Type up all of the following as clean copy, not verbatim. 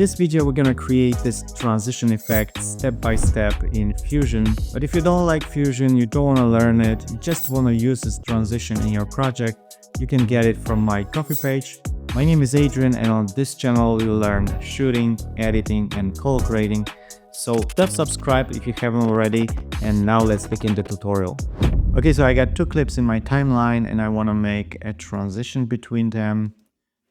this video, we're gonna create this transition effect step by step in Fusion. But if you don't like Fusion, you don't wanna learn it, you just wanna use this transition in your project, you can get it from my Ko-fi page. My name is Adrian, and on this channel you'll learn shooting, editing, and color grading. So tap subscribe if you haven't already, and now let's begin the tutorial. Okay, so I got two clips in my timeline and I wanna make a transition between them.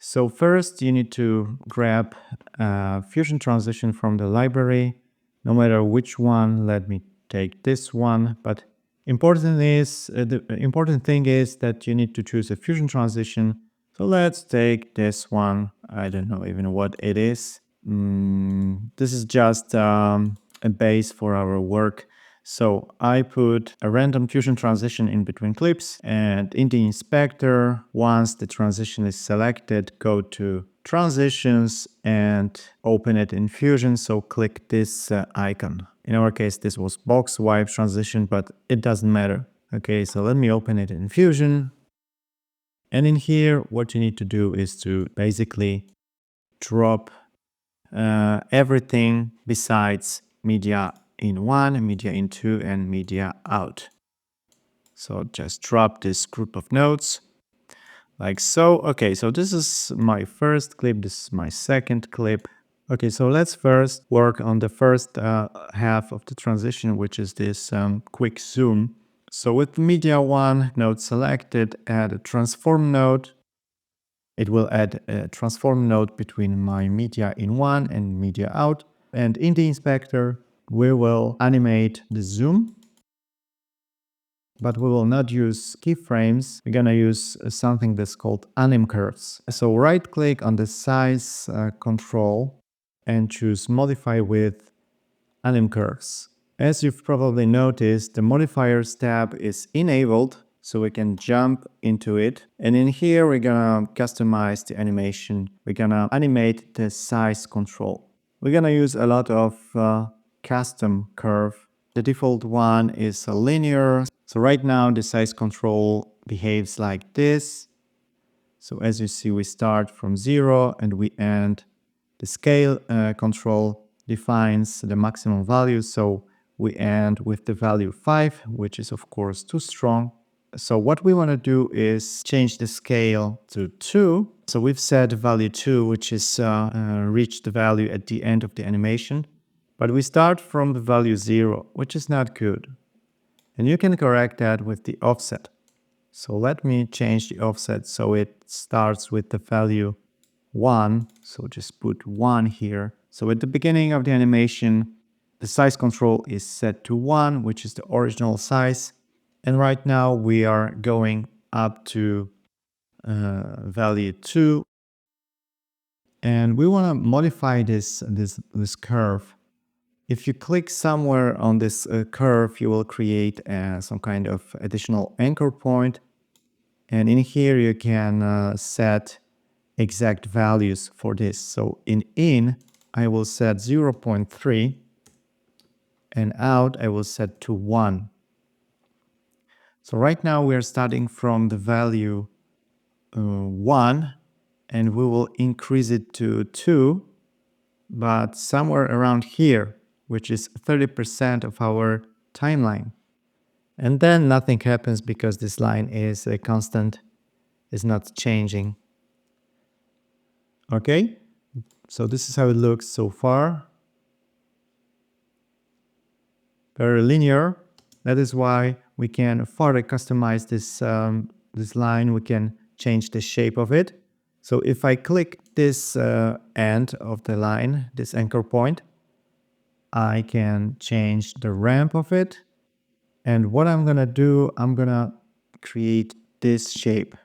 So first you need to grab a Fusion transition from the library, no matter which one. Let me take this one, but the important thing is that you need to choose a Fusion transition. So let's take this one. I don't know even what it is. This is just a base for our work. So I put a random Fusion transition in between clips, and in the inspector, once the transition is selected, go to transitions and open it in Fusion. So click this icon. In our case, this was box wipe transition, but it doesn't matter. Okay, so let me open it in Fusion. And in here, what you need to do is to basically drop everything besides media in 1, media in 2, and media out. So just drop this group of nodes like so. Okay, so this is my first clip, this is my second clip. Okay, so let's first work on the first half of the transition, which is this quick zoom. So with media 1 node selected, add a transform node. It will add a transform node between my media in 1 and media out. And in the inspector, we will animate the zoom, but we will not use keyframes. We're gonna use something that's called anim curves. So right click on the size control and choose modify with anim curves. As you've probably noticed, the modifiers tab is enabled, so we can jump into it. And in here, we're gonna customize the animation. We're gonna animate the size control. We're gonna use a lot of custom curve. The default one is a linear. So right now the size control behaves like this. So as you see, we start from 0 and we end. The scale control defines the maximum value. So we end with the value 5, which is of course too strong. So what we want to do is change the scale to 2. So we've set value 2, which is reached the value at the end of the animation. But we start from the value 0, which is not good. And you can correct that with the offset. So let me change the offset so it starts with the value 1. So just put 1 here. So at the beginning of the animation, the size control is set to 1, which is the original size. And right now we are going up to value 2. And we want to modify this curve. If you click somewhere on this curve, you will create some kind of additional anchor point. And in here you can set exact values for this. So in, I will set 0.3, and out I will set to 1. So right now we are starting from the value 1, and we will increase it to 2, but somewhere around here, which is 30% of our timeline. And then nothing happens because this line is a constant, is not changing. Okay, so this is how it looks so far. Very linear. That is why we can further customize this line. We can change the shape of it. So if I click this end of the line, this anchor point, I can change the ramp of it. And what I'm gonna do, I'm gonna create this shape.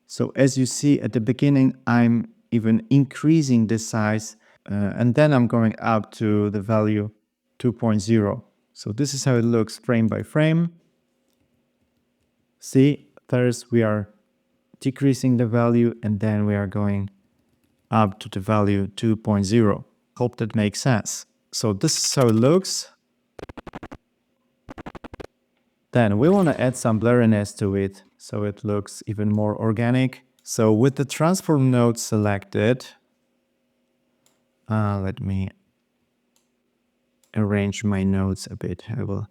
So as you see at the beginning, I'm even increasing the size, and then I'm going up to the value 2.0. So this is how it looks frame by frame. See, first we are decreasing the value, and then we are going up to the value 2.0. Hope that makes sense. So this is how it looks. Then we want to add some blurriness to it so it looks even more organic. So with the transform node selected, Let me arrange my nodes a bit. I will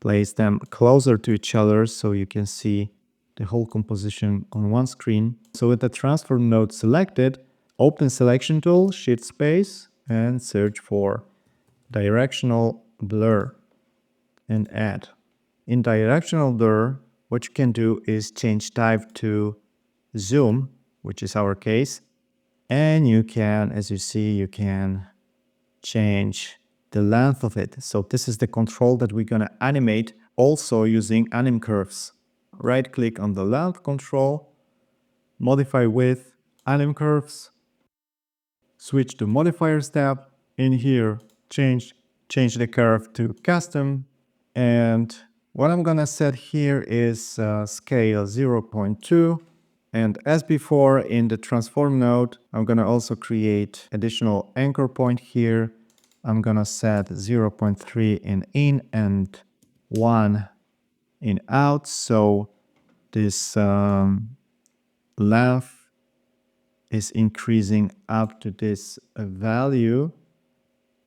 place them closer to each other so you can see the whole composition on one screen. So with the transform node selected, open selection tool, shift space, and search for directional blur and add. In directional blur, what you can do is change type to zoom, which is our case. And you can, as you see, you can change the length of it. So this is the control that we're going to animate also using anim curves. Right click on the length control, modify width, anim curves, switch to modifiers tab. In here, change the curve to custom. And what I'm gonna set here is scale 0.2. And as before in the transform node, I'm gonna also create additional anchor point here. I'm gonna set 0.3 in and 1 in out. So this length is increasing up to this value.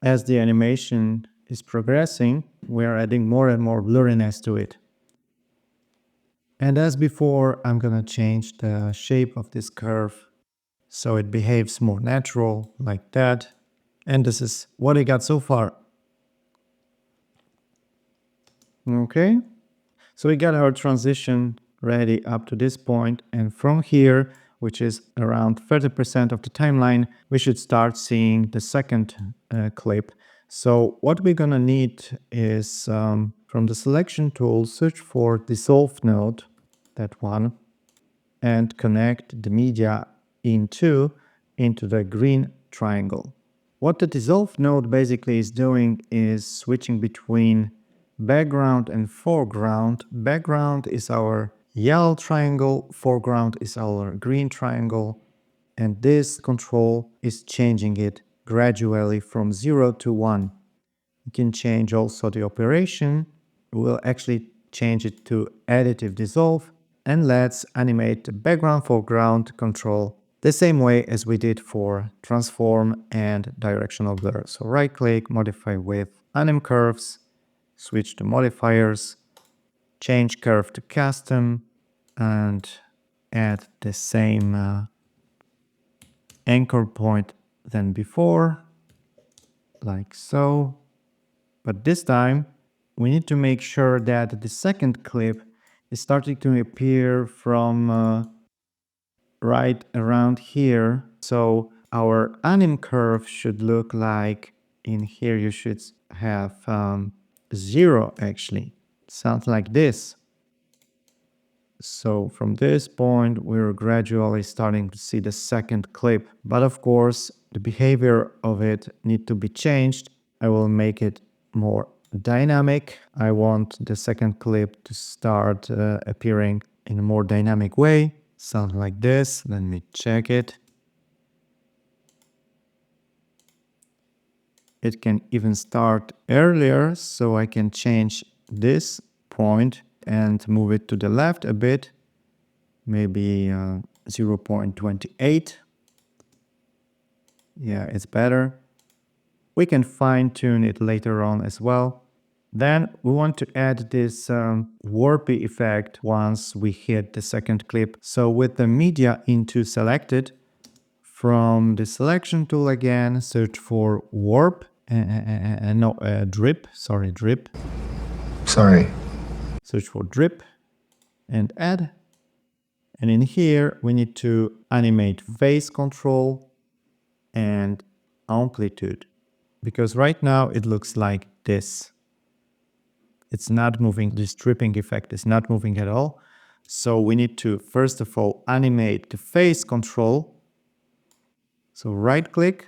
As the animation is progressing, we are adding more and more blurriness to it. And as before, I'm gonna change the shape of this curve so it behaves more natural, like that. And this is what I got so far. Okay, so we got our transition ready up to this point, and from here, which is around 30% of the timeline, we should start seeing the second clip. So what we're gonna need is from the selection tool, search for dissolve node, that one, and connect the media into the green triangle. What the dissolve node basically is doing is switching between background and foreground. Background is our yellow triangle, foreground is our green triangle, and this control is changing it gradually from 0 to 1. You can change also the operation. We'll actually change it to additive dissolve, and let's animate the background foreground control the same way as we did for transform and directional blur. So right click, modify width, anim curves, switch to modifiers, change curve to custom, and add the same anchor point than before, like so. But this time, we need to make sure that the second clip is starting to appear from right around here. So our anim curve should look like, in here you should have 0 actually. Sounds like this. So from this point, we're gradually starting to see the second clip. But of course, the behavior of it need to be changed. I will make it more dynamic. I want the second clip to start appearing in a more dynamic way. Sound like this. Let me check it. It can even start earlier, so I can change this point and move it to the left a bit, maybe 0.28. Yeah, it's better. We can fine-tune it later on as well. Then we want to add this warpy effect once we hit the second clip. So with the media into selected, from the selection tool again, search for warp, drip. Search for drip and add. And in here, we need to animate phase control and amplitude, because right now it looks like this. It's not moving. This dripping effect is not moving at all. So we need to, first of all, animate the phase control. So right click,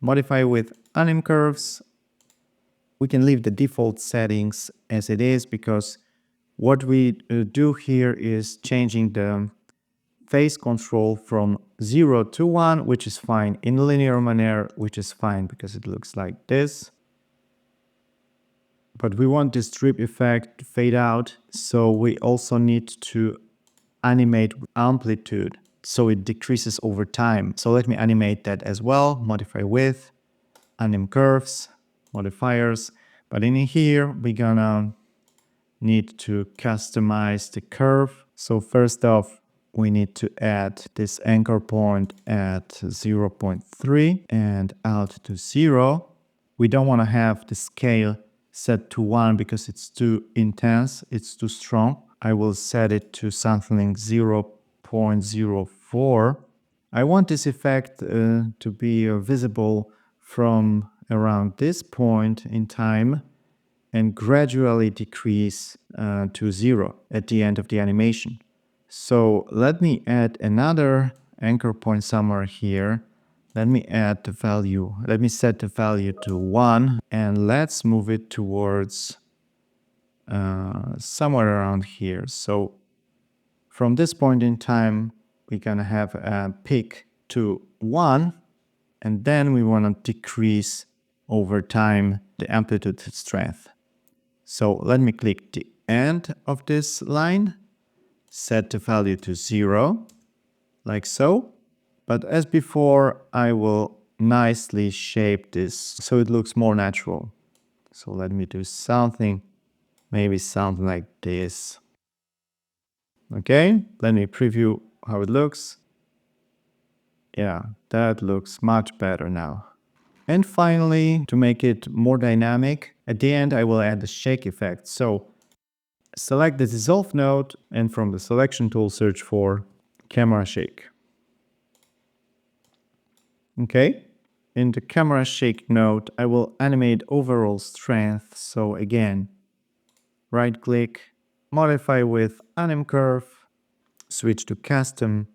modify with anim curves. We can leave the default settings as it is, because what we do here is changing the phase control from 0 to 1, which is fine. In linear manner, which is fine because it looks like this. But we want this drip effect to fade out, so we also need to animate amplitude so it decreases over time. So let me animate that as well, modify width, anim curves, modifiers. But in here, we're gonna need to customize the curve. So first off, we need to add this anchor point at 0.3 and out to 0. We don't want to have the scale set to 1 because it's too intense, it's too strong. I will set it to something 0.04. I want this effect to be visible from around this point in time and gradually decrease to 0 at the end of the animation. So let me add another anchor point somewhere here. Let me add the value, let me set the value to 1 and let's move it towards somewhere around here. So from this point in time, we're gonna have a peak to 1 and then we want to decrease over time the amplitude strength. So let me click the end of this line, set the value to 0, like so. But as before, I will nicely shape this so it looks more natural. So let me do something, maybe something like this. Okay, let me preview how it looks. Yeah, that looks much better now. And finally, to make it more dynamic, at the end I will add the shake effect. So select the dissolve node and from the selection tool search for camera shake. Okay, in the camera shake node I will animate overall strength. So again, right click, modify with anim curve, switch to custom,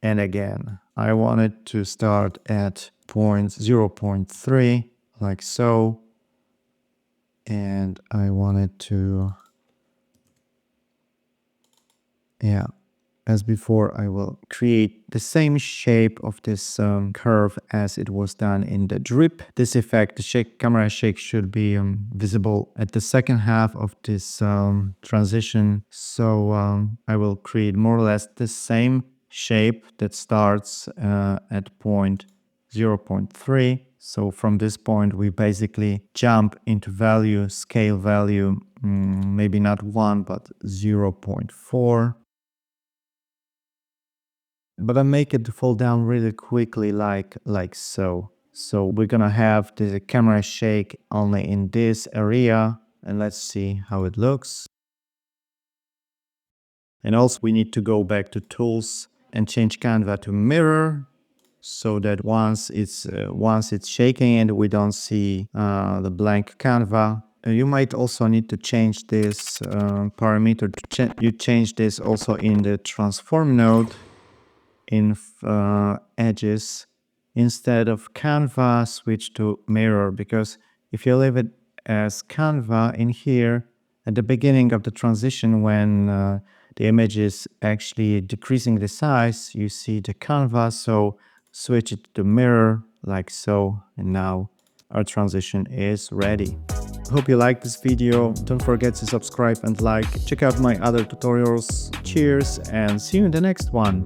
and again I want it to start at 0.3 like so, and I want it to, yeah, as before, I will create the same shape of this curve as it was done in the drip. This effect, the camera shake, should be visible at the second half of this transition. So I will create more or less the same shape that starts at point 0.3. So from this point, we basically jump into value, scale value, maybe not 1, but 0.4. But I make it fall down really quickly like so. So we're gonna have the camera shake only in this area, and let's see how it looks. And also we need to go back to tools and change Canva to mirror, so that once it's shaking and we don't see the blank Canva. You might also need to change this parameter. You change this also in the transform node in edges. Instead of Canva, switch to mirror, because if you leave it as Canva in here at the beginning of the transition, when the image is actually decreasing the size, you see the Canva. So switch it to mirror like so, and now our transition is ready. Hope you liked this video. Don't forget to subscribe and like. Check out my other tutorials. Cheers and see you in the next one.